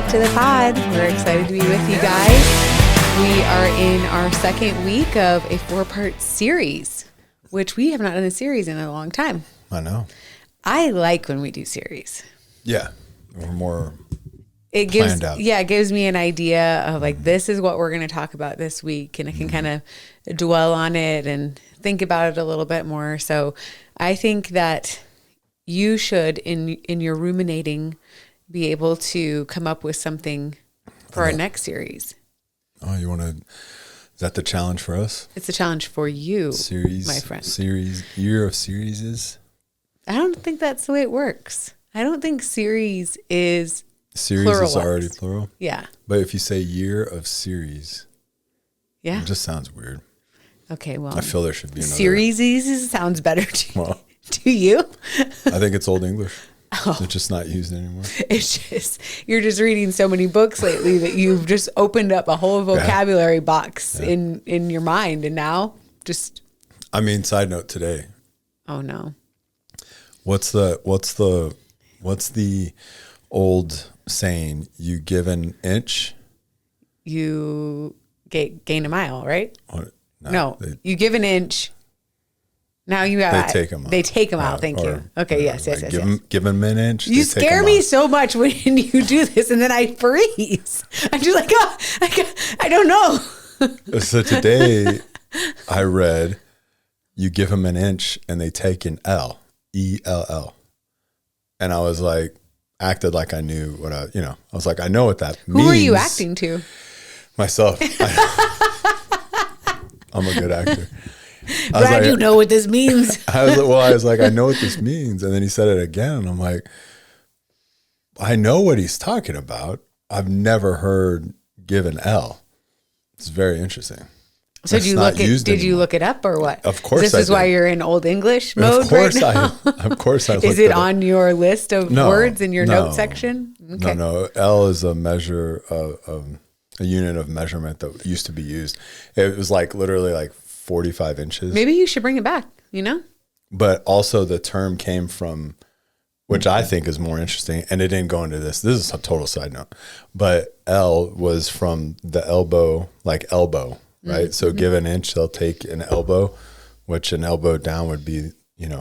back to the pod. We're excited to be with you guys. We are in our second week of a 4-part series, which we have not done a series in a long time. I know. I like when we do series. Yeah. We're more it gives, planned out. Yeah, it gives me an idea of like, this is what we're going to talk about this week. And I can kind of dwell on it and think about it a little bit more. So I think that you should, in your ruminating, be able to come up with something for our next series. Oh, you want to, is that the challenge for us? It's a challenge for you, series, my friend. Year of series is? I don't think that's the way it works. I don't think series is Series pluralized. is already plural? Yeah. But if you say year of series, yeah, it just sounds weird. Okay, well. I feel there should be another. Series sounds better to you. I think it's Old English. Oh. It's just not used anymore. It's just, you're just reading so many books lately that you've just opened up a whole vocabulary box in your mind. And now just. I mean, side note today. Oh no. What's the old saying? You give an inch. You gain a mile, right? No. You give an inch. Now you got. They take them out. They take them out. Thank you. Okay. Yes. Give them an inch. You scare me so much when you do this, and then I freeze. I'm just like, I don't know. So today, I read, you give them an inch, and they take an L, ELL, and I was like, acted like I knew what I was like, I know what that means. Who were you acting to? Myself. I'm a good actor. Brad, you know what this means. I was like, I know what this means. And then he said it again. And I'm like, I know what he's talking about. I've never heard give an L. It's very interesting. So did you look it up or what? Of course This is why you're in Old English mode right now? Of course I looked Is it on your list of words in your note section? Okay. No. L is a measure of a unit of measurement that used to be used. It was like literally like 45 inches. Maybe you should bring it back, But also the term came from, which I think is more interesting, and it didn't go into this. This is a total side note. But L was from the elbow, like elbow, right? Mm-hmm. So give an inch, they'll take an elbow, which an elbow down would be,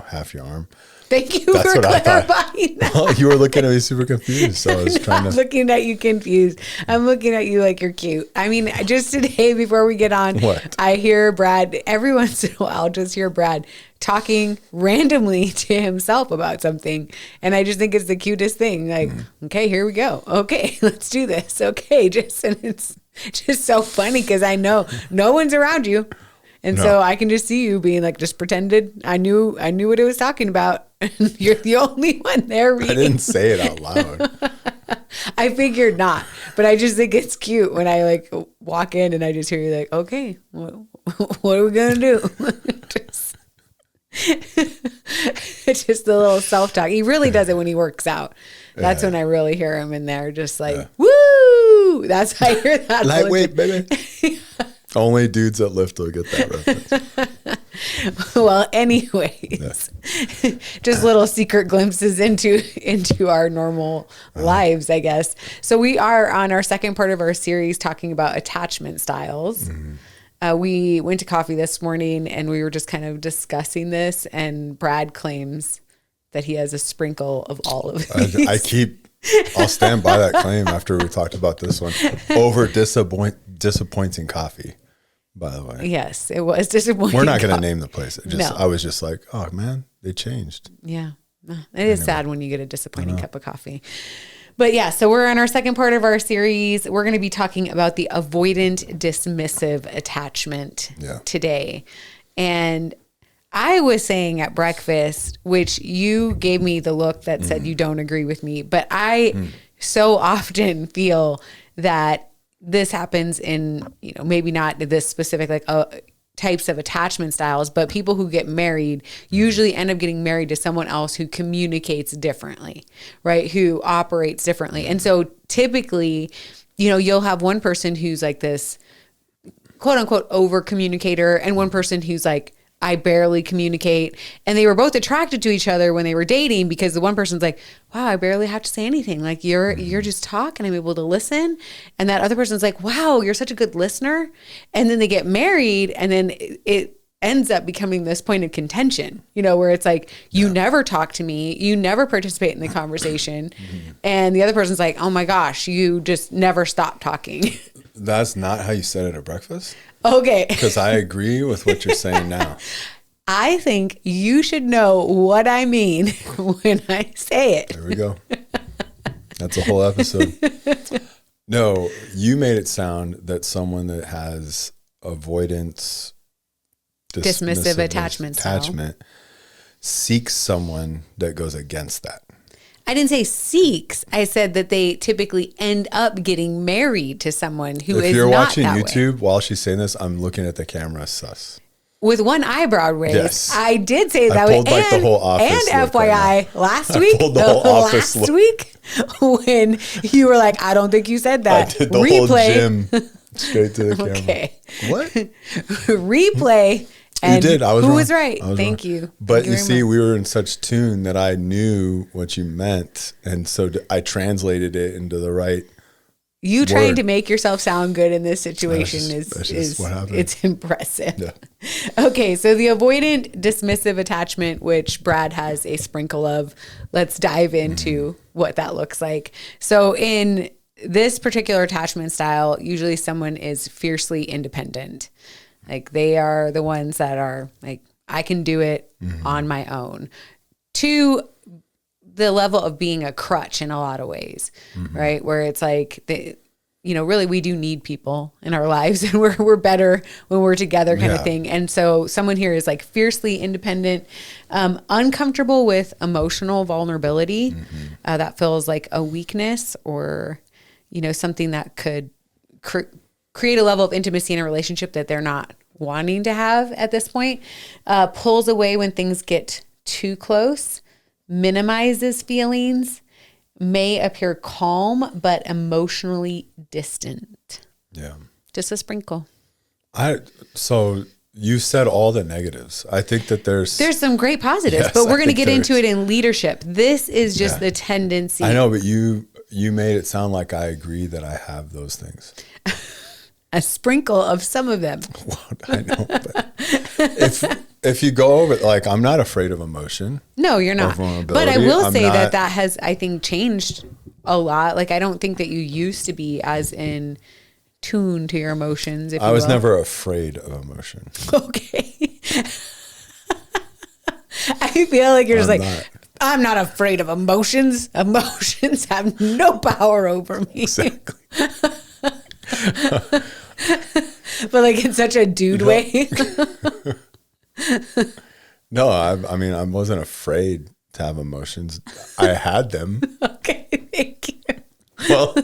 half your arm. Thank you for clarifying that. Well, you were looking at me super confused, so I was trying to. I'm looking at you confused. I'm looking at you like you're cute. I mean, just today before we get on, I hear Brad, every once in a while, just hear Brad talking randomly to himself about something. And I just think it's the cutest thing. Like, okay, here we go. Okay, let's do this. Okay, and it's just so funny because I know no one's around you. And so I can just see you being like, just pretended I knew what it was talking about. You're the only one there reading. I didn't say it out loud. I figured not, but I just think it's cute when I like walk in and I just hear you like, okay, what are we going to do? Just the little self-talk. He really does it when he works out. That's when I really hear him in there just like, woo! That's how I hear that. Lightweight, baby. Only dudes that lift will get that reference. Well, anyways, just little secret glimpses into our normal lives, I guess. So we are on our second part of our series talking about attachment styles. Mm-hmm. We went to coffee this morning and we were just kind of discussing this, and Brad claims that he has a sprinkle of all of these. I'll stand by that claim after we talked about this one. Over disappointing coffee, by the way. Yes, it was disappointing. We're not going to name the place. I was just like, oh man, they changed. Yeah. It is sad when you get a disappointing cup of coffee. But yeah, so we're on our second part of our series. We're going to be talking about the avoidant dismissive attachment today. And I was saying at breakfast, which you gave me the look that said you don't agree with me, but I so often feel that this happens in, maybe not this specific types of attachment styles, but people who get married usually end up getting married to someone else who communicates differently, right? Who operates differently. And so typically, you'll have one person who's like this quote unquote over communicator and one person who's like I barely communicate. And they were both attracted to each other when they were dating, because the one person's like, wow, I barely have to say anything. Like you're just talking, I'm able to listen. And that other person's like, wow, you're such a good listener. And then they get married, and then it ends up becoming this point of contention, where it's like, you never talk to me, you never participate in the conversation. And the other person's like, oh my gosh, you just never stop talking. That's not how you said it at breakfast. Okay. Because I agree with what you're saying now. I think you should know what I mean when I say it. There we go. That's a whole episode. No, you made it sound that someone that has avoidance, dismissive attachment seeks someone that goes against that. I didn't say seeks. I said that they typically end up getting married to someone who is not that way. If you're watching YouTube while she's saying this, I'm looking at the camera sus. With one eyebrow raised. Yes. I did say it that I way. pulled like the whole office and look FYI, last week, pulled the whole office last look. week, when you were like, I don't think you said that. I did the whole gym straight to the camera. Okay. What? Replay. And you did. I was who wrong. was right? Thank you. But you see, we were in such tune that I knew what you meant. And so I translated it into the right You trying word. to make yourself sound good in this situation that's just what happened. It's impressive. Yeah. Okay, so the avoidant dismissive attachment, which Brad has a sprinkle of, let's dive into what that looks like. So in this particular attachment style, usually someone is fiercely independent. Like they are the ones that are like, I can do it on my own, to the level of being a crutch in a lot of ways, right? Where it's like, really we do need people in our lives, and we're better when we're together kind of thing. And so someone here is like fiercely independent, uncomfortable with emotional vulnerability. That feels like a weakness, or, something that could create a level of intimacy in a relationship that they're not wanting to have at this point. Pulls away when things get too close, minimizes feelings, may appear calm, but emotionally distant. Yeah. Just a sprinkle. So you said all the negatives. I think that there's some great positives, but we're going to get into it in leadership. This is just the tendency. I know, but you made it sound like I agree that I have those things. A sprinkle of some of them. Well, I know, but if you go over, like, I'm not afraid of emotion. No, you're not. But I will say that has, I think, changed a lot. Like, I don't think that you used to be as in tune to your emotions. I was never afraid of emotion. Okay. I feel like you're just I'm not afraid of emotions. Emotions have no power over me. Exactly. But like in such a dude way. No, I mean, I wasn't afraid to have emotions. I had them. Okay, thank you. Well,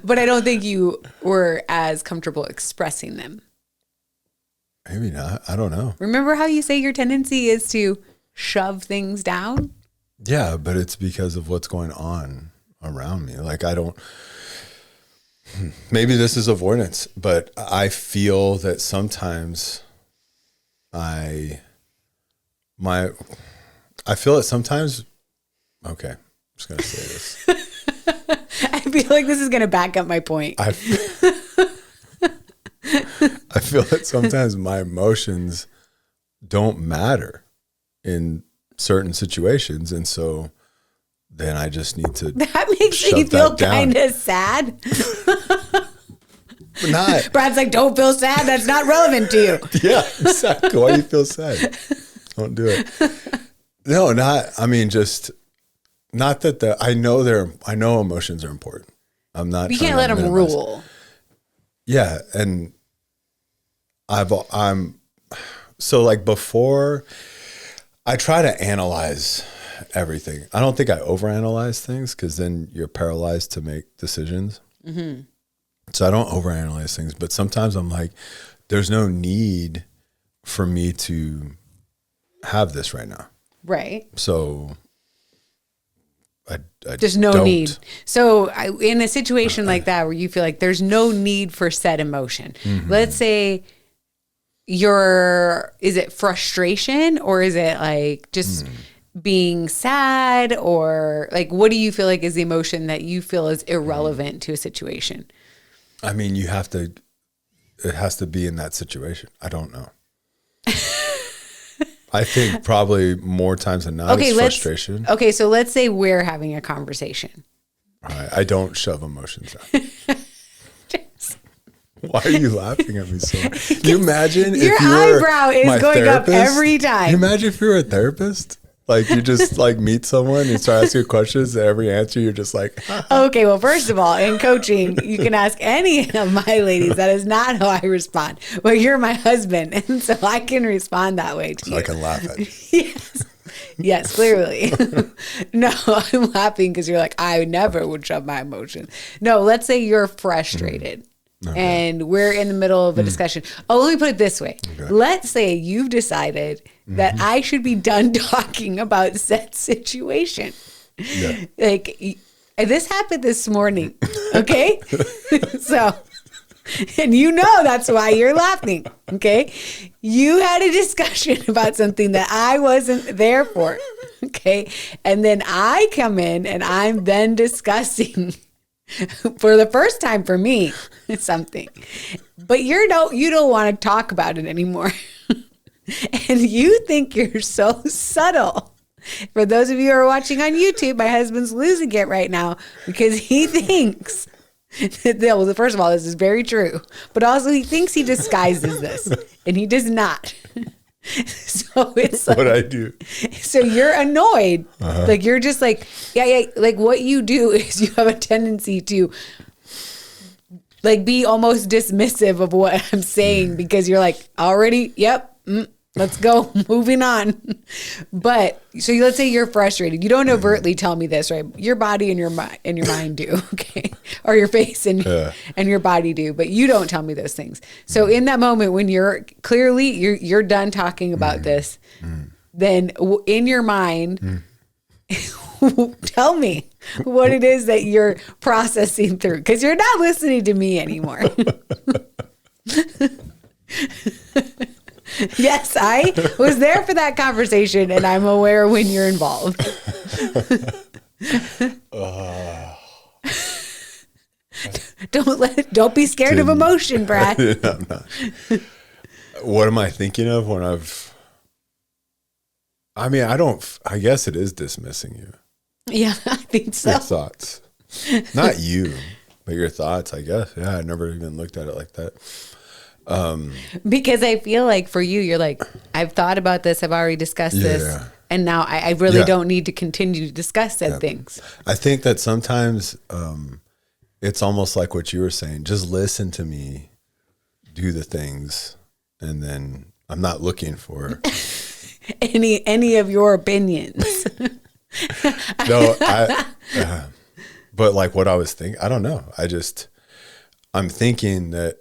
but I don't think you were as comfortable expressing them. Maybe not. I don't know. Remember how you say your tendency is to shove things down? Yeah, but it's because of what's going on around me. Like, maybe this is avoidance, but I feel that sometimes I feel it sometimes. Okay, I'm just going to say this. I feel like this is going to back up my point. I feel that sometimes my emotions don't matter in certain situations. And so then I just need to. That makes me feel kind of sad. Not. Brad's like, don't feel sad. That's not relevant to you. Yeah, exactly. Why do you feel sad? Don't do it. No, I mean, just not that I know emotions are important. I'm not. You can't let them rule. Yeah. And I'm so like before I try to analyze everything. I don't think I overanalyze things because then you're paralyzed to make decisions. Mm-hmm. So I don't overanalyze things, but sometimes I'm like, there's no need for me to have this right now. Right. So there's no need. So in a situation like that where you feel like there's no need for said emotion, let's say, is it frustration, or is it like just being sad, or like, what do you feel like is the emotion that you feel is irrelevant to a situation? I mean, it has to be in that situation. I don't know. I think probably more times than not it's frustration. Okay, so let's say we're having a conversation. All right, I don't shove emotions out. Why are you laughing at me so hard? Can you imagine your if you were eyebrow is going up every time. Can you imagine if you were a therapist? Like you just like meet someone and start asking questions, and every answer you're just like, okay, well, first of all, in coaching, you can ask any of my ladies. That is not how I respond. Well, you're my husband, and so I can respond that way to you. I can laugh at you. Yes. Yes, clearly. No, I'm laughing because you're like, I never would shove my emotions. No, let's say you're frustrated. Okay. And we're in the middle of a discussion. Oh, let me put it this way. Okay. Let's say you've decided that I should be done talking about said situation. Yeah. Like, this happened this morning. Okay. So, and you know that's why you're laughing. Okay. You had a discussion about something that I wasn't there for. Okay. And then I come in and I'm then discussing for the first time for me, something, but you don't want to talk about it anymore. And you think you're so subtle. For those of you who are watching on YouTube, my husband's losing it right now because he thinks that, well, first of all, this is very true, but also he thinks he disguises this, and he does not. So it's like, what I do. So you're annoyed. Like you're just like, yeah. Like what you do is you have a tendency to like be almost dismissive of what I'm saying because you're like, already, yep, let's go, moving on. But so let's say you're frustrated. You don't overtly tell me this, right? Your body and your mind do, okay, or your face and your body do, but you don't tell me those things. So in that moment when you're clearly you're done talking about this, then in your mind, tell me what it is that you're processing through, because you're not listening to me anymore. Yes, I was there for that conversation, and I'm aware when you're involved. Don't be scared of emotion, Brad. I'm not. What am I thinking of when I guess it is dismissing you. Yeah, I think so. Your thoughts. Not you, but your thoughts, I guess. Yeah, I never even looked at it like that. Because I feel like for you, you're like, I've thought about this, I've already discussed this, and now I really don't need to continue to discuss said things. I think that sometimes it's almost like what you were saying, just listen to me, do the things, and then I'm not looking for any of your opinions. No, but like what I was thinking, I don't know. I'm thinking that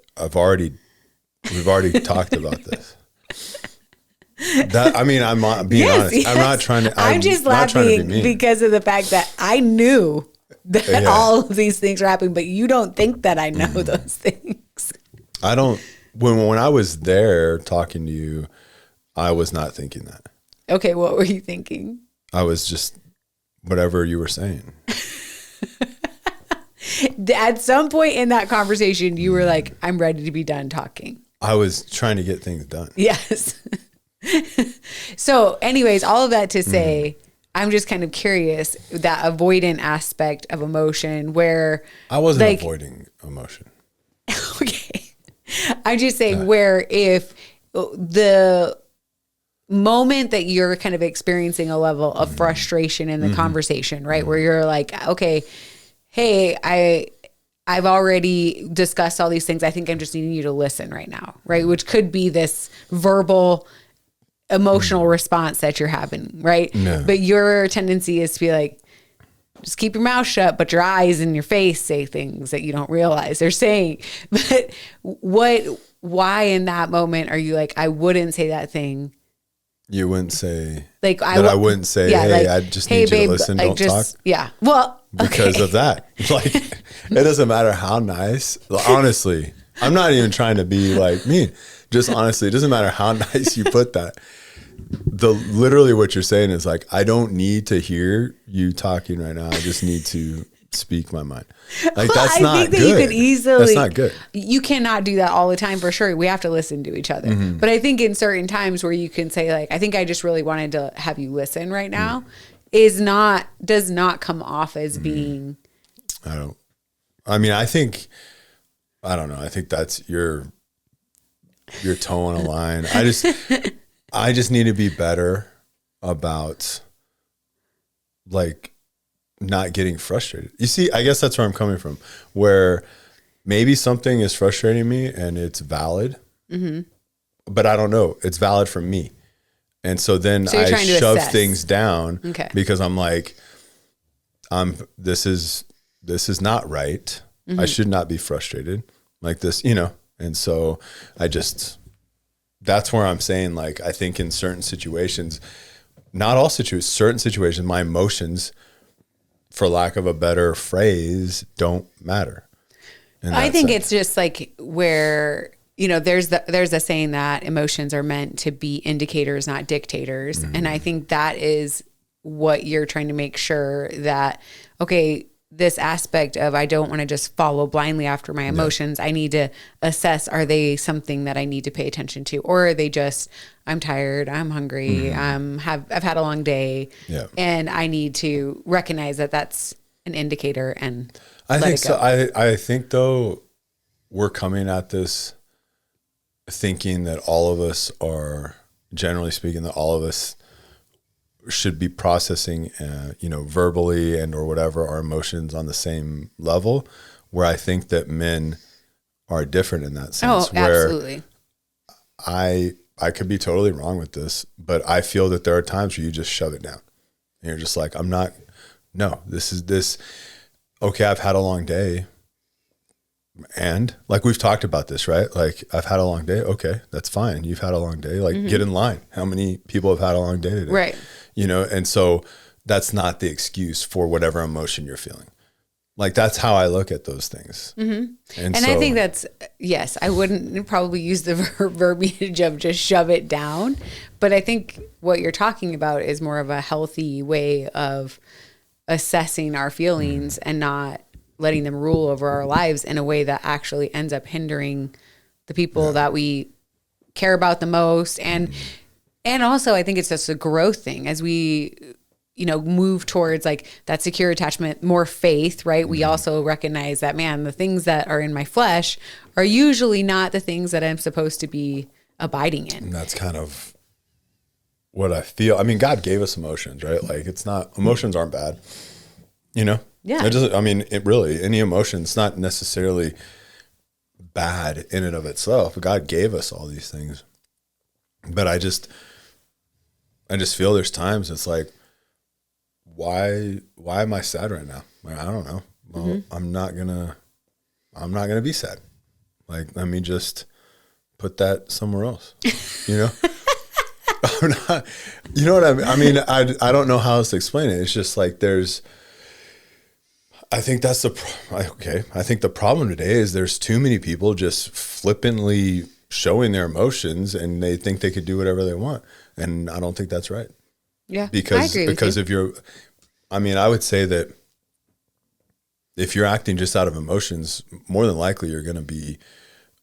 we've already talked about this. I'm being honest. Yes. I'm not trying to. I'm just laughing because of the fact that I knew that all of these things are happening, but you don't think that I know those things. I don't. When I was there talking to you, I was not thinking that. Okay, what were you thinking? I was just whatever you were saying. At some point in that conversation, you were like, I'm ready to be done talking. I was trying to get things done. Yes. So anyways, all of that to say, I'm just kind of curious, that avoidant aspect of emotion where I wasn't avoiding emotion. Okay. I'm just saying where if the moment that you're kind of experiencing a level of frustration in the conversation, right? Where you're like, okay, hey, I've already discussed all these things. I think I'm just needing you to listen right now, right? Which could be this verbal, emotional response that you're having, right? No. But your tendency is to be like, just keep your mouth shut, but your eyes and your face say things that you don't realize they're saying. But why in that moment are you like, I wouldn't say that thing? You wouldn't say like I wouldn't say, hey, I just need you to listen, don't talk. Yeah. Well, because of that. Like, it doesn't matter how nice. Honestly, I'm not even trying to be like mean. just honestly, it doesn't matter how nice you put that. Literally what you're saying is like, I don't need to hear you talking right now. I just need to speak my mind. Like, that's not good. I think that you could easily, that's not good. You cannot do that all the time for sure. We have to listen to each other. Mm-hmm. But I think in certain times where you can say like, I think I just really wanted to have you listen right now does not come off as being. I don't know. I think that's your towing a line. I just need to be better about like not getting frustrated. You see, I guess that's where I'm coming from, where maybe something is frustrating me and it's valid, but I don't know. It's valid for me. And so then I shove things down because I'm like, this is not right. I should not be frustrated like this, And so that's where I'm saying, like, I think in certain situations, not all situations, certain situations, my emotions, for lack of a better phrase, don't matter. I think it's just like where, there's a saying that emotions are meant to be indicators, not dictators. And I think that is what you're trying to make sure that, okay, this aspect of, I don't want to just follow blindly after my emotions. I need to assess, are they something that I need to pay attention to? Or are they just, I'm tired, I'm hungry, I've had a long day, and I need to recognize that that's an indicator and I think so. I think though, we're coming at this thinking that all of us are, generally speaking, that all of us should be processing, verbally and or whatever, our emotions on the same level, where I think that men are different in that sense. Oh, absolutely. Where I could be totally wrong with this, but I feel that there are times where you just shove it down and you're just like, okay, I've had a long day. And like, we've talked about this, right? Like, I've had a long day. Okay, that's fine. You've had a long day. Like, get in line. How many people have had a long day today? Right. And so that's not the excuse for whatever emotion you're feeling. Like, that's how I look at those things. And I think that's, yes, I wouldn't probably use the verbiage of just shove it down, but I think what you're talking about is more of a healthy way of assessing our feelings and not letting them rule over our lives in a way that actually ends up hindering the people that we care about the most. And also I think it's just a growth thing as we, move towards like that secure attachment, more faith, right? We also recognize that, man, the things that are in my flesh are usually not the things that I'm supposed to be abiding in. And that's kind of what I feel. I mean, God gave us emotions, right? Like, emotions aren't bad, Yeah. It doesn't, any emotion, it's not necessarily bad in and of itself. God gave us all these things. But I just feel there's times it's like, why am I sad right now? Like, I don't know. Well, I'm not gonna be sad. Like, let me just put that somewhere else, I'm not, you know what I mean? I mean, I don't know how else to explain it. It's just like, I think the problem today is there's too many people just flippantly showing their emotions and they think they could do whatever they want. And I don't think that's right. Yeah. Because I would say that if you're acting just out of emotions, more than likely you're going to be,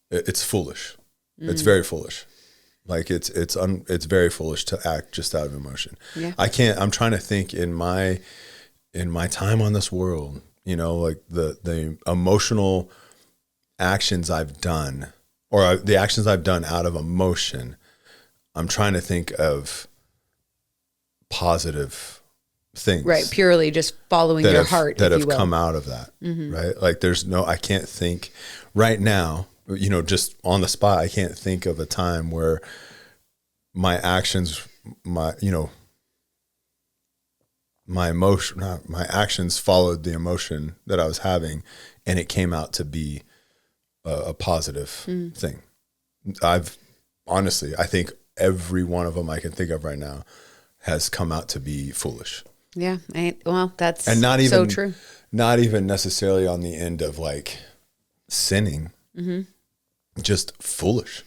it's foolish. It's very foolish. Like, it's very foolish to act just out of emotion. Yeah. I'm trying to think in my time on this world, like the emotional actions I've done, or the actions I've done out of emotion. I'm trying to think of positive things. Right. Purely just following your heart. That have come out of that. Right. Like, I can't think right now, just on the spot, I can't think of a time where my actions, my actions followed the emotion that I was having, and it came out to be a positive thing. I think every one of them I can think of right now has come out to be foolish. Yeah. That's and not even, so true. Not even necessarily on the end of like sinning, just foolish.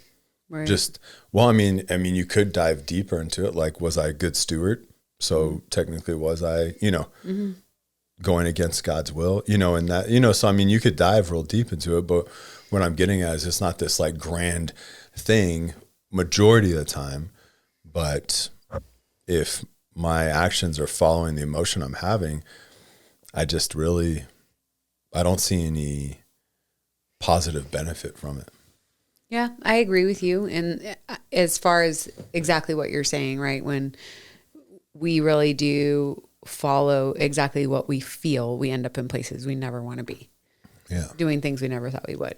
Right. I mean, you could dive deeper into it. Like, was I a good steward? So technically, was I, going against God's will, and that, so, I mean, you could dive real deep into it, but what I'm getting at is it's not this like grand thing majority of the time, but if my actions are following the emotion I'm having, I don't see any positive benefit from it. Yeah, I agree with you. And as far as exactly what you're saying, right? When we really do follow exactly what we feel, we end up in places we never want to be. Yeah. Doing things we never thought we would.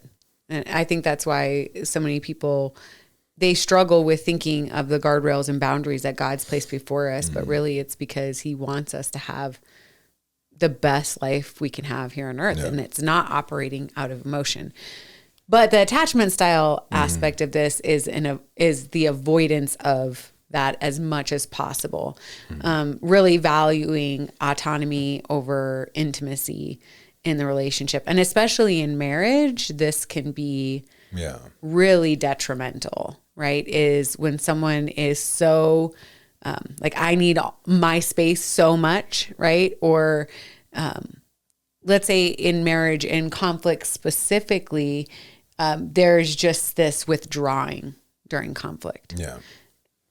And I think that's why so many people, they struggle with thinking of the guardrails and boundaries that God's placed before us, but really it's because he wants us to have the best life we can have here on earth. Yeah. And it's not operating out of emotion. But the attachment style aspect of this is the avoidance of that as much as possible. Really valuing autonomy over intimacy in the relationship. And especially in marriage, this can be really detrimental, right? Is when someone is so like, I need my space so much, right? Or let's say in marriage, in conflict specifically, there's just this withdrawing during conflict. Yeah.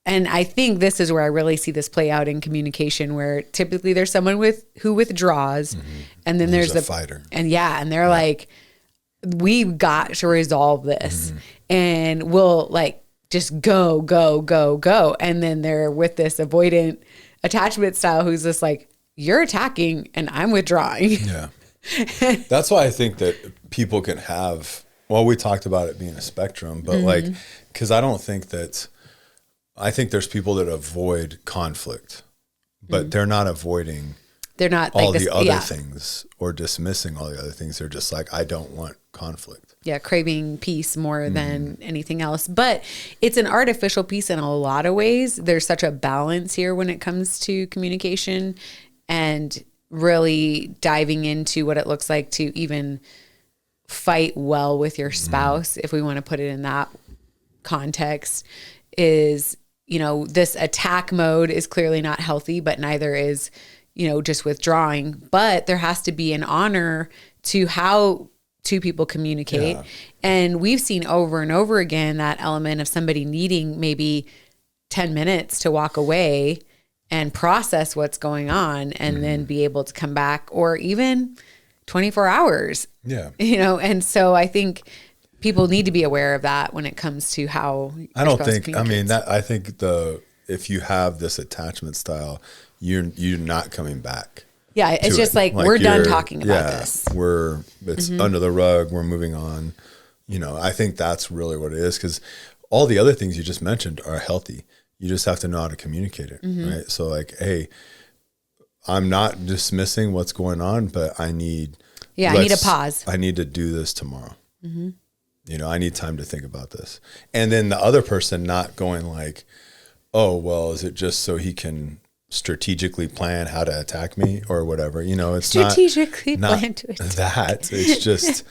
And I think this is where I really see this play out in communication, where typically there's someone who withdraws, and then there's a fighter. And they're like, we've got to resolve this, and we'll like just go. And then they're with this avoidant attachment style who's just like, you're attacking and I'm withdrawing. Yeah. That's why I think that people can have, well, we talked about it being a spectrum, but like, because I think there's people that avoid conflict, but they're not avoiding all the other things or dismissing all the other things. They're just like, I don't want conflict. Yeah, craving peace more than anything else. But it's an artificial peace in a lot of ways. There's such a balance here when it comes to communication and really diving into what it looks like to even fight well with your spouse, if we want to put it in that context, is, this attack mode is clearly not healthy, but neither is, just withdrawing. But there has to be an honor to how two people communicate. Yeah. And we've seen over and over again that element of somebody needing maybe 10 minutes to walk away and process what's going on and then be able to come back, or even 24 hours. Yeah. And so I think people need to be aware of that when it comes to how I think if you have this attachment style, you're not coming back. Yeah, it's just like we're done talking about this. It's under the rug. We're moving on. I think that's really what it is, because all the other things you just mentioned are healthy. You just have to know how to communicate it, right? So like, hey, I'm not dismissing what's going on, but I need a pause. I need to do this tomorrow. I need time to think about this. And then the other person not going like, oh, well, is it just so he can strategically plan how to attack me or whatever? It's strategically plan to attack. That. It's just,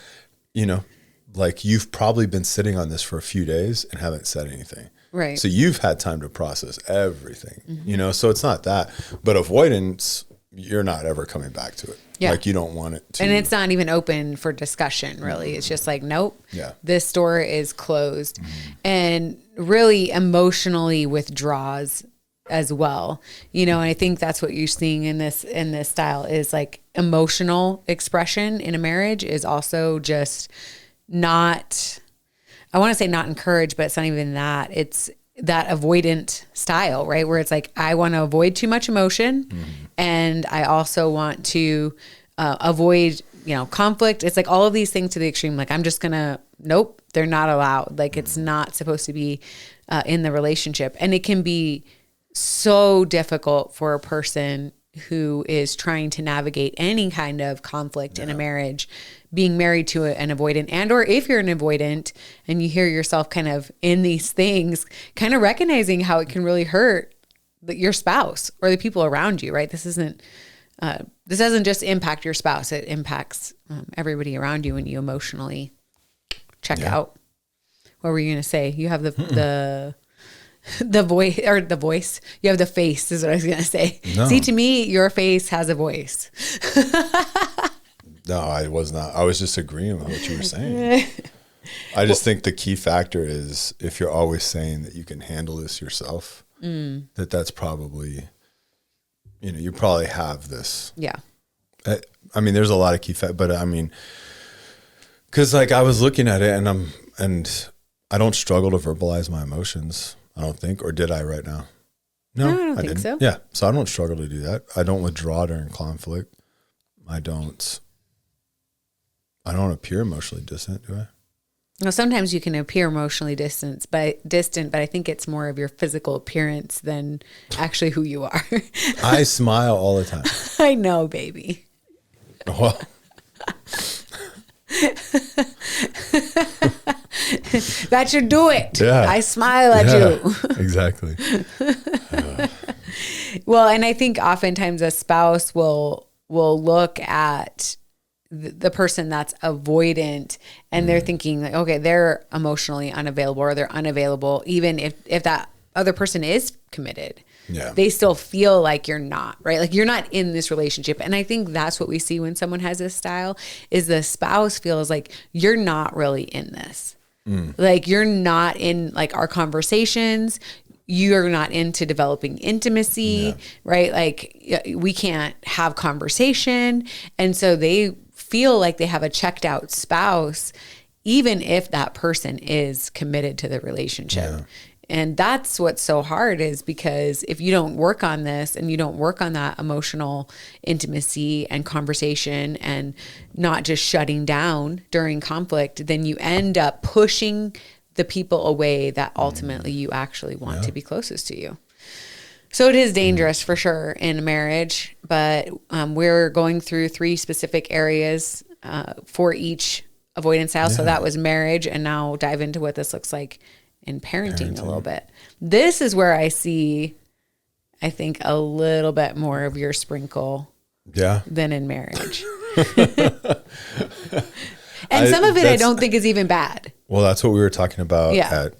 like, you've probably been sitting on this for a few days and haven't said anything. Right. So you've had time to process everything, so it's not that. But avoidance, you're not ever coming back to it. Yeah. Like, you don't want it to. And it's not even open for discussion, really. It's just like, nope, this door is closed. And really emotionally withdraws as well. And I think that's what you're seeing in this style is like emotional expression in a marriage is also just not, I want to say not encouraged, but it's not even that. It's that avoidant style, right? Where it's like, I want to avoid too much emotion. And I also want to avoid, conflict. It's like all of these things to the extreme. Like, I'm just going to, nope, they're not allowed. Like, it's not supposed to be in the relationship. And it can be so difficult for a person who is trying to navigate any kind of conflict in a marriage, being married to an avoidant, and or if you're an avoidant and you hear yourself kind of in these things, kind of recognizing how it can really hurt your spouse or the people around you, right? This doesn't just impact your spouse. It impacts everybody around you when you emotionally check out. What were you going to say? You have the voice. You have the face is what I was going to say. No. See, to me, your face has a voice. No, I was not. I was just agreeing with what you were saying. I just think the key factor is if you're always saying that you can handle this yourself, that's probably, you probably have this. Yeah. I mean, there's a lot of key factors, but I mean, cause like I was looking at it and I don't struggle to verbalize my emotions. I don't think, or did I right now? No, I don't think so. Yeah. So I don't struggle to do that. I don't withdraw during conflict. I don't appear emotionally distant, do I? Well, sometimes you can appear emotionally distant, but I think it's more of your physical appearance than actually who you are. I smile all the time. I know, baby. Well, that should do it. Yeah. I smile at you. Exactly. Well, and I think oftentimes a spouse will look at the person that's avoidant and they're thinking like, okay, they're emotionally unavailable or they're unavailable. Even if that other person is committed, they still feel like you're not, right? Like you're not in this relationship. And I think that's what we see when someone has this style is the spouse feels like you're not really in this. Like you're not in like our conversations. You're not into developing intimacy, right? Like we can't have conversation. And so they feel like they have a checked out spouse, even if that person is committed to the relationship. Yeah. And that's what's so hard is because if you don't work on this and you don't work on that emotional intimacy and conversation and not just shutting down during conflict, then you end up pushing the people away that ultimately you actually want to be closest to you. So it is dangerous for sure in a marriage, but we're going through 3 specific areas for each avoidance style. So that was marriage, and now we'll dive into what this looks like in parenting a little bit. This is where I see, I think, a little bit more of your sprinkle than in marriage. And some of it I don't think is even bad. Well, that's what we were talking about at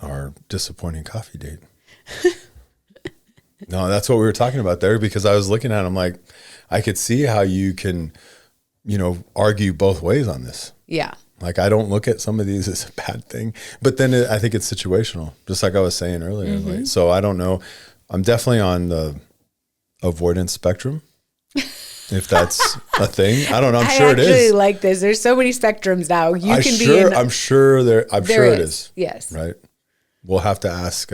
our disappointing coffee date. No, that's what we were talking about there because I was looking at him like, I could see how you can, argue both ways on this. Yeah. Like I don't look at some of these as a bad thing, but then I think it's situational, just like I was saying earlier. Like, so I don't know. I'm definitely on the avoidance spectrum. If that's a thing, I don't know. I'm sure it is. I actually like this. There's so many spectrums now. I'm sure it is. Yes. Right. We'll have to ask.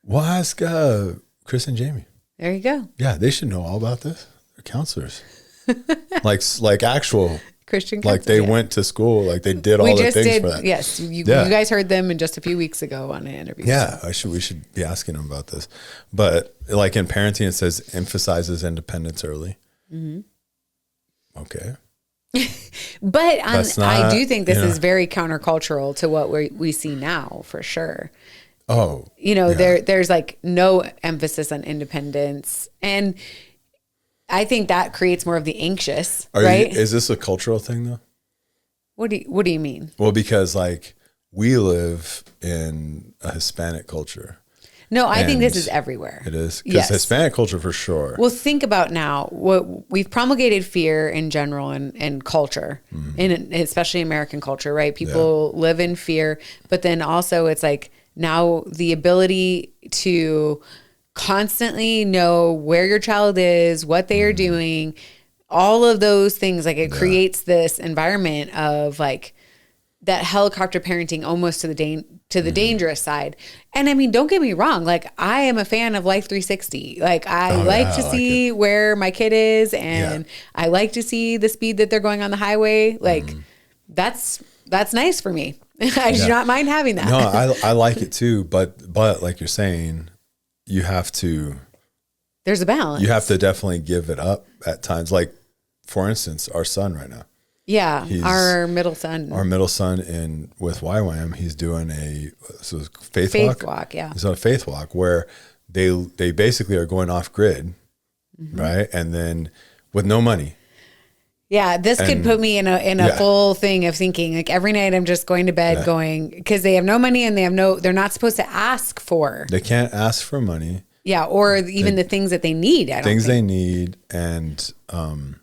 We'll ask Chris and Jamie. There you go. Yeah, they should know all about this. They're counselors, like actual Christian counselors. Like they went to school. Like they did all the things for that. Yes, you guys heard them in just a few weeks ago on an interview. Yeah, we should be asking them about this. But like in parenting, it says emphasizes independence early. Okay. But I do think this is very countercultural to what we see now, for sure. Oh, there's like no emphasis on independence, and I think that creates more of the anxious. Right? Is this a cultural thing though? What do you mean? Well, because like we live in a Hispanic culture. No, I think this is everywhere. It is because Hispanic culture for sure. Well, think about now what we've promulgated fear in general and culture, in especially American culture, right? People live in fear, but then also it's like now the ability to constantly know where your child is, what they are doing, all of those things. Like it creates this environment of like that helicopter parenting almost to the dangerous side. And I mean, don't get me wrong. Like I am a fan of Life 360. Like I like to see where my kid is and I like to see the speed that they're going on the highway. Like that's nice for me. I do not mind having that. No, I like it too. But like you're saying, there's a balance. You have to definitely give it up at times. Like for instance, our son right now. Yeah, our middle son with YWAM, he's doing a faith walk. Yeah, he's on a faith walk where they basically are going off grid, right? And then with no money. Yeah, this could put me in a full thing of thinking like every night I'm just going to bed going because they have no money and they're not supposed to ask for. They can't ask for money. Yeah, or even the things that they need. They need, and they're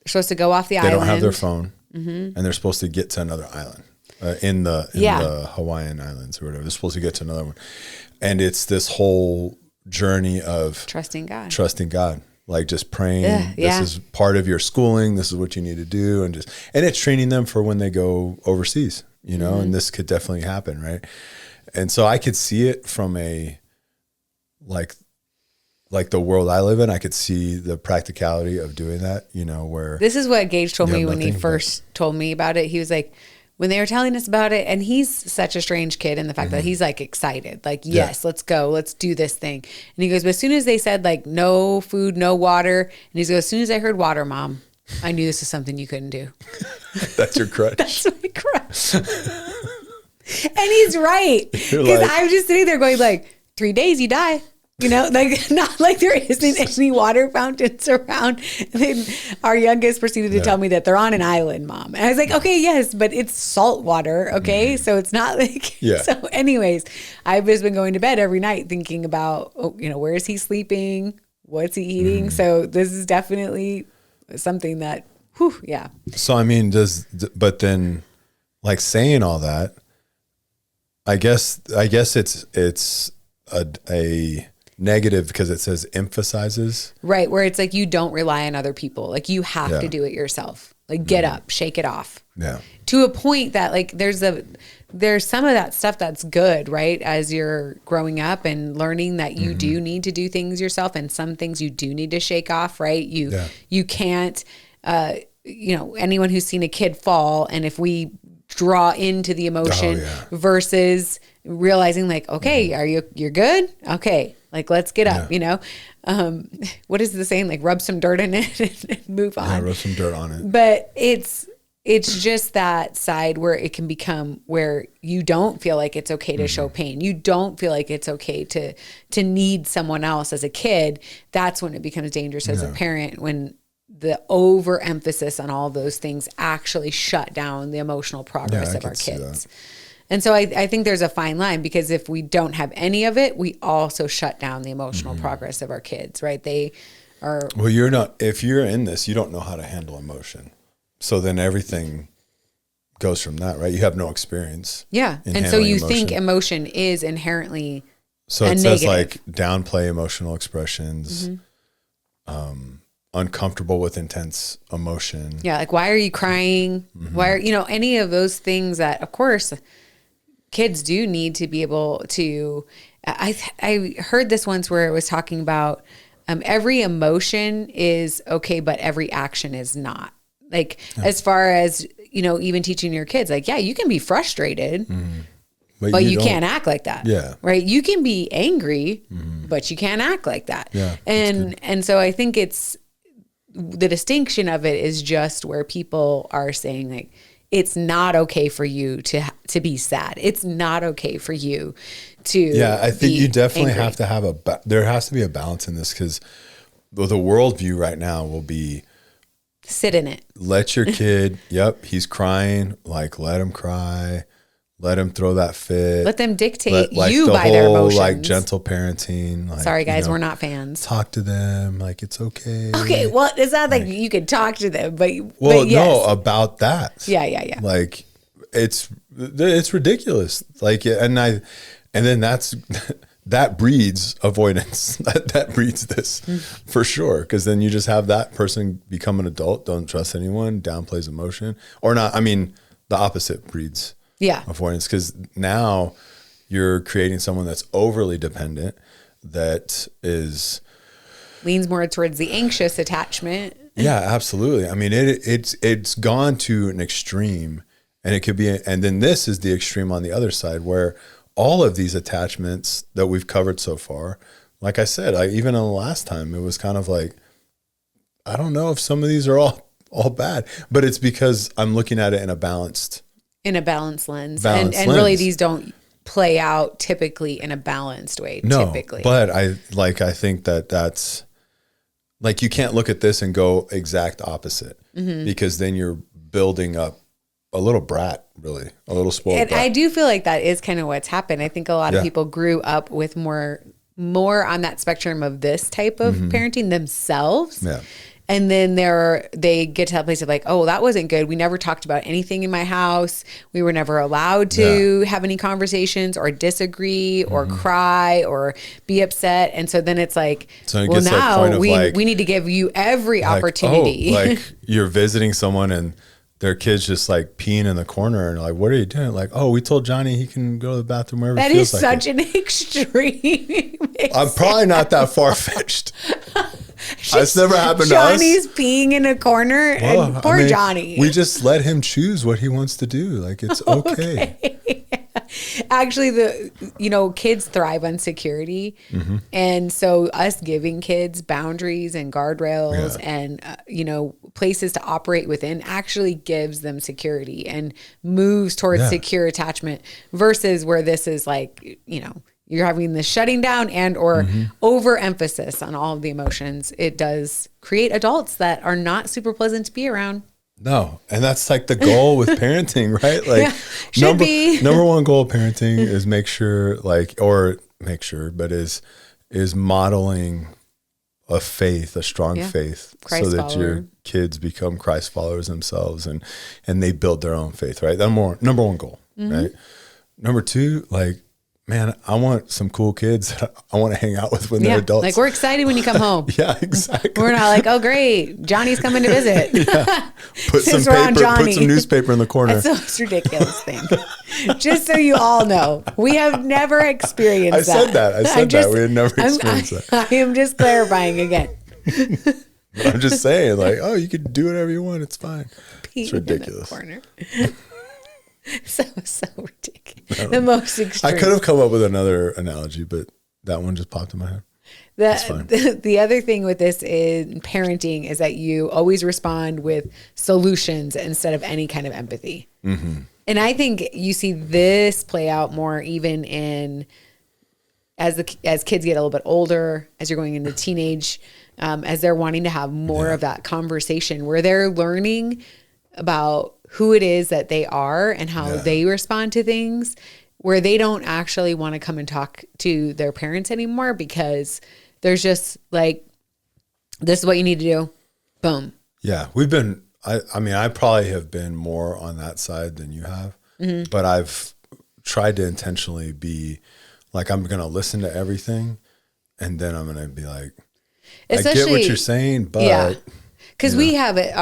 supposed to go off the island. They don't have their phone, and they're supposed to get to another island in the Hawaiian Islands or whatever. They're supposed to get to another one, and it's this whole journey of trusting God. Like just praying, this is part of your schooling. This is what you need to do. And it's training them for when they go overseas, and this could definitely happen. Right. And so I could see it from a, like the world I live in, I could see the practicality of doing that, where. This is what Gage told me when he first told me about it. He was like, when they were telling us about it, and he's such a strange kid in the fact that he's like excited, like, yes, let's go, let's do this thing. And he goes, but as soon as they said like no food, no water, and he goes, as soon as I heard water, Mom, I knew this is something you couldn't do. That's your crutch. That's my crutch. And he's right. Because I'm just sitting there going like, 3 days, you die. Like not like there isn't any water fountains around. And then our youngest proceeded to tell me that they're on an island, Mom. And I was like, okay, yes, but it's salt water. Okay. So it's not like, so anyways, I've just been going to bed every night thinking about, where is he sleeping? What's he eating? So this is definitely something that, So, I mean, but then like saying all that, I guess it's a negative because it says emphasizes. Right. Where it's like, you don't rely on other people. Like you have to do it yourself. Like get up, shake it off. Yeah. To a point that like, there's some of that stuff that's good, right? As you're growing up and learning that you do need to do things yourself and some things you do need to shake off, right? You can't, anyone who's seen a kid fall, and if we draw into the emotion versus realizing like, okay, you're good? Okay. Like, let's get up, what is the saying? Like rub some dirt in it and move on. Yeah, rub some dirt on it. But it's just that side where it can become where you don't feel like it's okay to show pain. You don't feel like it's okay to need someone else as a kid. That's when it becomes dangerous as a parent, when the overemphasis on all those things actually shut down the emotional progress of our kids. And so I think there's a fine line, because if we don't have any of it, we also shut down the emotional progress of our kids, right? They are... Well, if you're in this, you don't know how to handle emotion. So then everything goes from that, right? You have no experience. Yeah. And so you think emotion is inherently so it says like downplay emotional expressions, uncomfortable with intense emotion. Yeah. Like, why are you crying? Why are, any of those things that, of course, kids do need to be able to, I heard this once where it was talking about every emotion is okay, but every action is not. Like, as far as, even teaching your kids, like, you can be frustrated, but you can't act like that. Yeah. Right. You can be angry, but you can't act like that. Yeah. And so I think it's, the distinction of it is just where people are saying like, it's not okay for you to be sad. It's not okay for you to I think you definitely angry. have to have there has to be a balance in this, because the worldview right now will be sit in it. Let your kid, he's crying, like let him cry, let him throw that fit. Let them dictate you by their emotions. Like gentle parenting. Like, sorry guys, we're not fans. Talk to them like it's okay. Okay, well, it's not like you could talk to them, but yes. No, about that. Yeah. Like it's ridiculous. Like, and then that breeds avoidance. that breeds this for sure. Because then you just have that person become an adult, don't trust anyone, downplays emotion, or not. I mean, the opposite breeds avoidance, because now you're creating someone that's overly dependent, that leans more towards the anxious attachment. Yeah, absolutely. I mean, it's gone to an extreme, and it could be, and then this is the extreme on the other side, where all of these attachments that we've covered so far, like I said, even on the last time, it was kind of like, I don't know if some of these are all bad, but it's because I'm looking at it in a balanced lens. And really these don't play out typically in a balanced way. No, typically. But I think that's, I don't know if some of these are all bad, but it's because I'm looking at it in a balanced, balanced lens. And really these don't play out typically in a balanced way. No, typically. But I think that's, I don't know if some of these are all bad, but it's because I'm looking at it in a balanced lens. And really these don't play out typically in a balanced way. No. But I think that's like you can't look at this and go exact opposite because then you're building up a little brat, really, a little spoiled and brat. I do feel like that is kind of what's happened. I think a lot of people grew up with more on that spectrum of this type of parenting themselves. Yeah. And then they get to that place of like, oh, that wasn't good. We never talked about anything in my house. We were never allowed to have any conversations or disagree or cry or be upset. And so then it's like, well, now we need to give you every opportunity. Oh, like you're visiting someone and their kid's just like peeing in the corner and like, what are you doing? Like, oh, we told Johnny he can go to the bathroom wherever he feels like. That is such an extreme. I'm probably not that far-fetched. It's never happened to us. Johnny's peeing in a corner, and poor Johnny. We just let him choose what he wants to do. Like, it's okay. Actually, kids thrive on security. And so us giving kids boundaries and guardrails and, places to operate within actually gives them security and moves towards secure attachment versus where this is like, you're having the shutting down and or overemphasis on all of the emotions. It does create adults that are not super pleasant to be around. No. And that's like the goal with parenting, right? Like number one goal of parenting is is modeling a faith, a strong faith, Christ so that follower. your kids become Christ followers themselves and they build their own faith, right? Number one goal, right? Number two, like, man, I want some cool kids that I want to hang out with when they're adults. Like we're excited when you come home. Yeah, exactly. We're not like, oh great, Johnny's coming to visit. Put some newspaper in the corner. That's the most ridiculous thing. Just so you all know, we have never experienced that. I said that. We had never experienced that. I am just clarifying again. But I'm just saying, like, oh, you can do whatever you want. It's fine. It's ridiculous. So ridiculous. The most extreme. I could have come up with another analogy, but that one just popped in my head. The other thing with this in parenting is that you always respond with solutions instead of any kind of empathy. And I think you see this play out more even in as kids get a little bit older, as you're going into teenage, as they're wanting to have more of that conversation where they're learning about who it is that they are and how they respond to things, where they don't actually want to come and talk to their parents anymore because there's just like, this is what you need to do. Boom. Yeah. I probably have been more on that side than you have, but I've tried to intentionally be like, I'm going to listen to everything. And then I'm going to be like, I get what you're saying, but because we have it,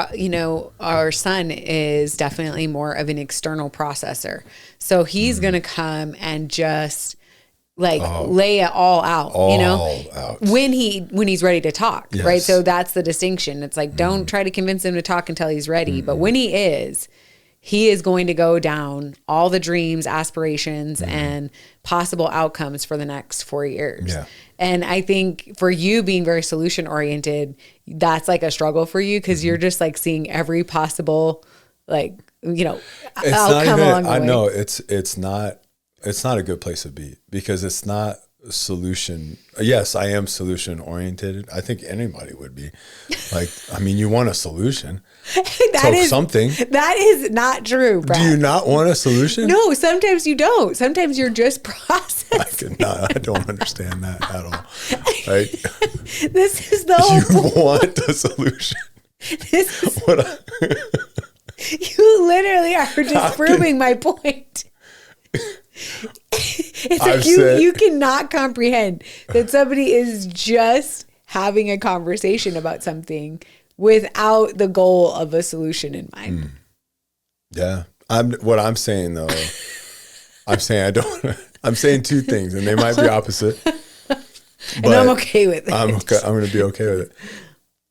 our son is definitely more of an external processor. So he's going to come and just lay it all out, when he's ready to talk. Yes. Right. So that's the distinction. It's like, don't try to convince him to talk until he's ready. But when he is going to go down all the dreams, aspirations, and possible outcomes for the next 4 years. Yeah. And I think for you being very solution oriented, that's like a struggle for you because you're just like seeing every possible, outcome along the way. I know it's not a good place to be because it's not a solution. Yes, I am solution oriented. I think anybody would be you want a solution. Something. That is not true, Brad. Do you not want a solution? No, sometimes you don't. Sometimes you're just processing. I don't understand that at all. Right? This is the whole point. You want a solution. You literally are disproving my point. It's like you cannot comprehend that somebody is just having a conversation about something without the goal of a solution in mind. Yeah. What I'm saying though, I'm saying two things and they might be opposite. And I'm okay with it. I'm going to be okay with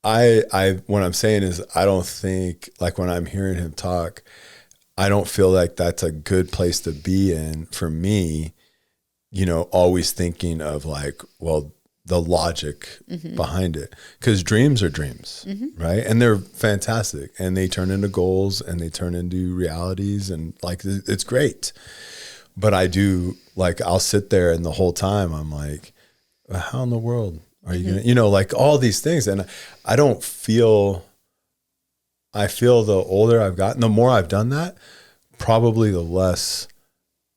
it. What I'm saying is I don't think like when I'm hearing him talk, I don't feel like that's a good place to be in for me, always thinking of like, well, the logic behind it. Because dreams are dreams, right? And they're fantastic. And they turn into goals and they turn into realities. And like, it's great. But I do, like, I'll sit there and the whole time I'm like, how in the world Are you going to, like all these things. And I feel the older I've gotten, the more I've done that, probably the less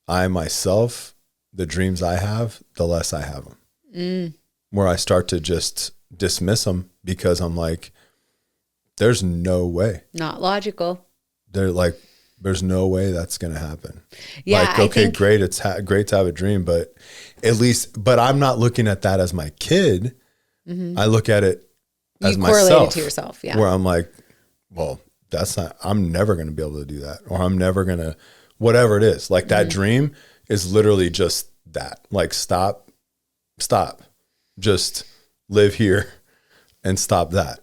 I myself, the dreams I have, the less I have them. Where I start to just dismiss them because I'm like, there's no way. Not logical. There's no way that's going to happen. Yeah. Like, okay, great. It's great to have a dream, but but I'm not looking at that as my kid. I look at it as myself. You correlate it to yourself. Yeah. Where I'm like, well, I'm never going to be able to do that. Or I'm never going to, whatever it is. Like that dream is literally just that. Like, stop, just live here and stop that.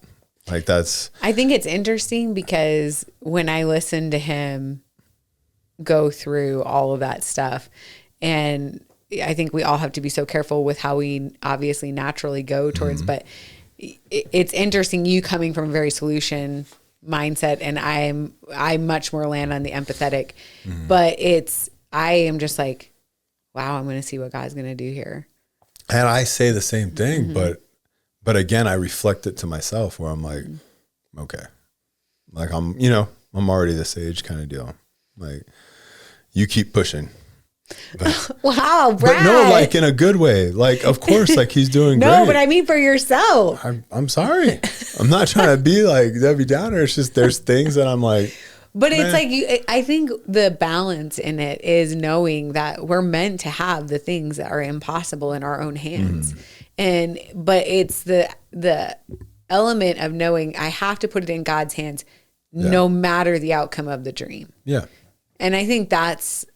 Like I think it's interesting because when I listen to him go through all of that stuff, and I think we all have to be so careful with how we obviously naturally go towards, but it's interesting you coming from a very solution mindset, and I much more land on the empathetic, but I am just like, wow, I'm going to see what God's going to do here. And I say the same thing, but again, I reflect it to myself where I'm like, okay, like I'm already this age kind of deal. Like, you keep pushing. But, wow, Brad. But no, like in a good way. Like, of course, like he's doing great. No, but I mean for yourself. I'm sorry. I'm not trying to be like Debbie Downer. It's just there's things that I'm like. But it's like, I think the balance in it is knowing that we're meant to have the things that are impossible in our own hands. But it's the element of knowing I have to put it in God's hands no matter the outcome of the dream. Yeah. And I think that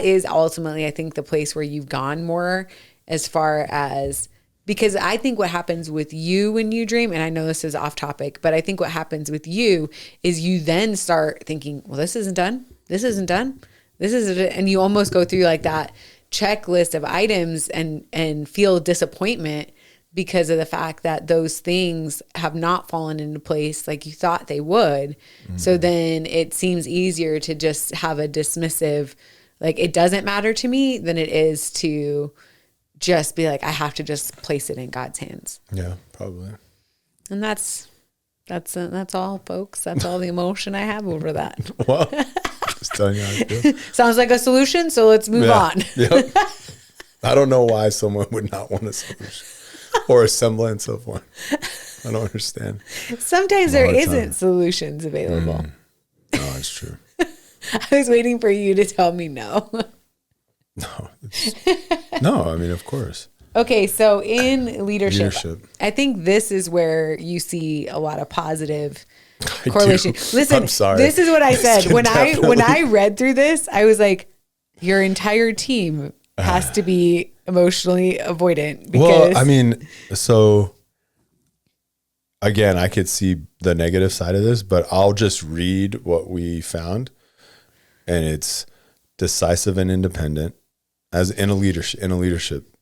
is ultimately, I think, the place where you've gone more as far as, because I think what happens with you when you dream, and I know this is off topic, but I think what happens with you is you then start thinking, well, this isn't done. This isn't done. This isn't, and you almost go through like that checklist of items and feel disappointment because of the fact that those things have not fallen into place like you thought they would. So then it seems easier to just have a dismissive, like, it doesn't matter to me than it is to just be like, I have to just place it in God's hands. Yeah, probably. And that's all, folks. That's all the emotion I have over that. Well, just telling you how I feel. Sounds like a solution, so let's move on. Yep. I don't know why someone would not want a solution or a semblance of one. I don't understand. Sometimes there isn't solutions available. No, it's true. I was waiting for you to tell me no. No, I mean, of course. Okay, so in leadership, I think this is where you see a lot of positive correlation. Listen, I'm sorry. This is what I said. When I read through this, I was like, your entire team has to be emotionally avoidant. Because well, I mean, so again, I could see the negative side of this, but I'll just read what we found. And it's decisive and independent as in a leadership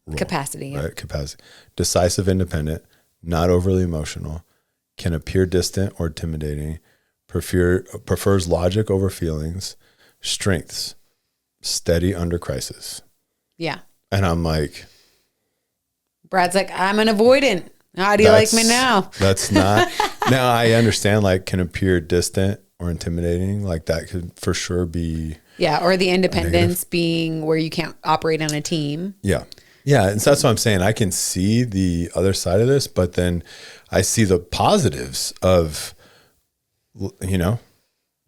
role, capacity, right? Capacity. Decisive, independent, not overly emotional, can appear distant or intimidating, prefers logic over feelings, strengths, steady under crisis. Yeah. And I'm like, Brad's like, I'm an avoidant. How do you like me now? That's not. Now I understand, like, can appear distant or intimidating, like that could for sure be. Yeah, or the independence being where you can't operate on a team. Yeah. Yeah, and so that's what I'm saying. I can see the other side of this, but then I see the positives of,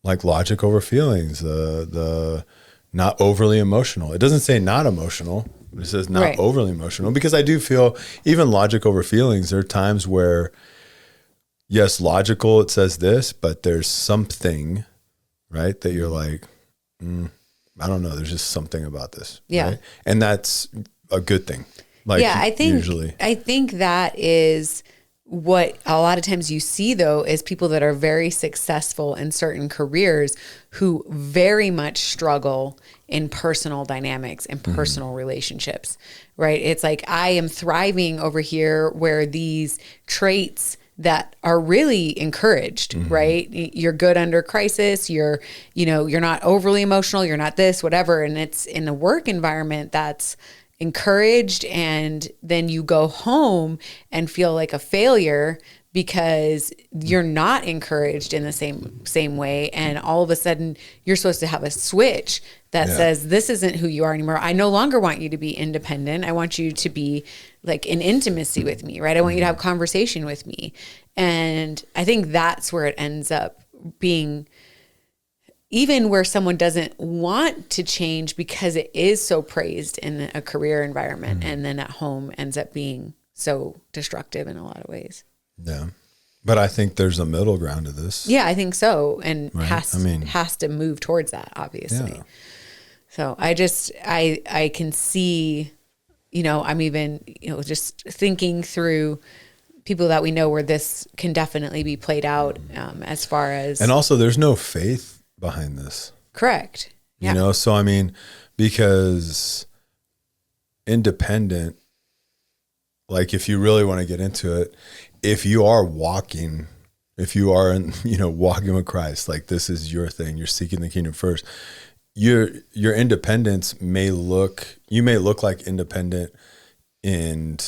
like logic over feelings, the not overly emotional. It doesn't say not emotional. It says not overly emotional, because I do feel even logic over feelings, there are times where, yes, logical, it says this, but there's something, right, that you're like, I don't know. There's just something about this. Yeah. Right? And that's a good thing. Like, yeah, I think that is what a lot of times you see, though, is people that are very successful in certain careers who very much struggle in personal dynamics and personal relationships, right? It's like, I am thriving over here where these traits that are really encouraged, right? You're good under crisis. You're not overly emotional. You're not this, whatever. And it's in the work environment that's encouraged, and then you go home and feel like a failure because you're not encouraged in the same way. And all of a sudden you're supposed to have a switch that says, this isn't who you are anymore. I no longer want you to be independent. I want you to be like in intimacy with me, right? I want you to have conversation with me. And I think that's where it ends up being, even where someone doesn't want to change because it is so praised in a career environment, and then at home ends up being so destructive in a lot of ways. Yeah. But I think there's a middle ground to this. Yeah, I think so. And right? has to move towards that, obviously. Yeah. So I can see, I'm even, just thinking through people that we know where this can definitely be played out, as far as. And also there's no faith behind this. Correct. Yeah. So because independent, like if you really want to get into it, if you are walking with Christ, like this is your thing, you're seeking the kingdom first, your independence you may look like independent in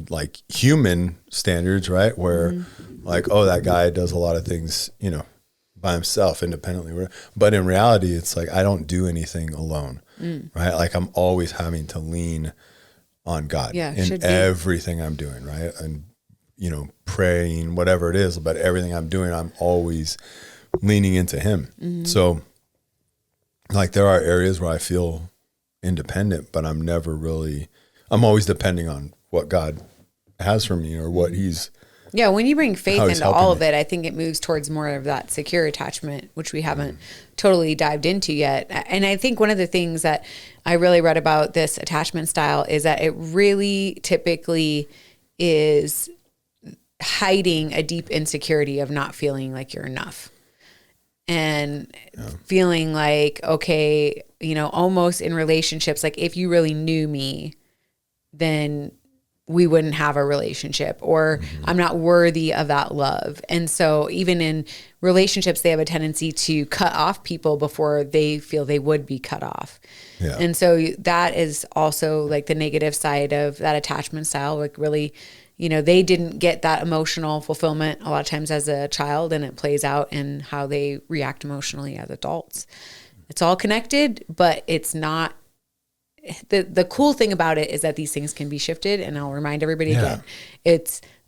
like human standards, right? Where like, oh, that guy does a lot of things, by himself independently. But in reality, it's like, I don't do anything alone, right? Like I'm always having to lean on God in everything I'm doing, right? And, praying, whatever it is, but everything I'm doing, I'm always leaning into him. Mm-hmm. So like there are areas where I feel independent, but I'm always depending on what God has for me or what he's. Yeah. When you bring faith into all of it, I think it moves towards more of that secure attachment, which we haven't totally dived into yet. And I think one of the things that I really read about this attachment style is that it really typically is hiding a deep insecurity of not feeling like you're enough and feeling like, okay, almost in relationships, like if you really knew me, then we wouldn't have a relationship, or I'm not worthy of that love. And so even in relationships, they have a tendency to cut off people before they feel they would be cut off. Yeah. And so that is also like the negative side of that attachment style. Like really, they didn't get that emotional fulfillment a lot of times as a child, and it plays out in how they react emotionally as adults. It's all connected, but it's not. The cool thing about it is that these things can be shifted, and I'll remind everybody again,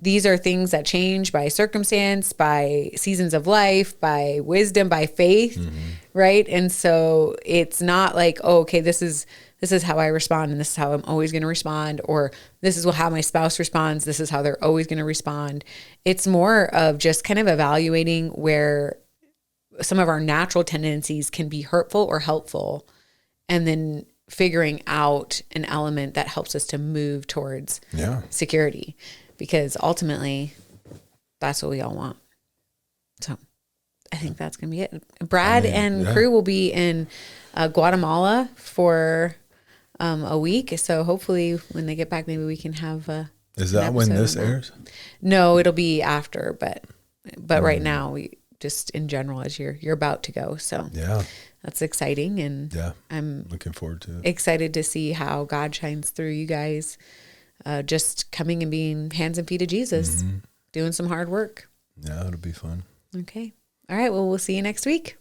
these are things that change by circumstance, by seasons of life, by wisdom, by faith, right? And so it's not like, oh, okay, this is how I respond, and this is how I'm always going to respond, or this is how my spouse responds, this is how they're always going to respond. It's more of just kind of evaluating where some of our natural tendencies can be hurtful or helpful, and then figuring out an element that helps us to move towards security, because ultimately that's what we all want. So I think that's going to be it. Brad and crew will be in Guatemala for a week. So hopefully when they get back, maybe we can have is that when this airs? No, it'll be after, but right now we just in general as you're about to go. So that's exciting, and I'm looking forward to it. Excited to see how God shines through you guys, just coming and being hands and feet of Jesus, doing some hard work. Yeah, it'll be fun. Okay. All right. Well, we'll see you next week.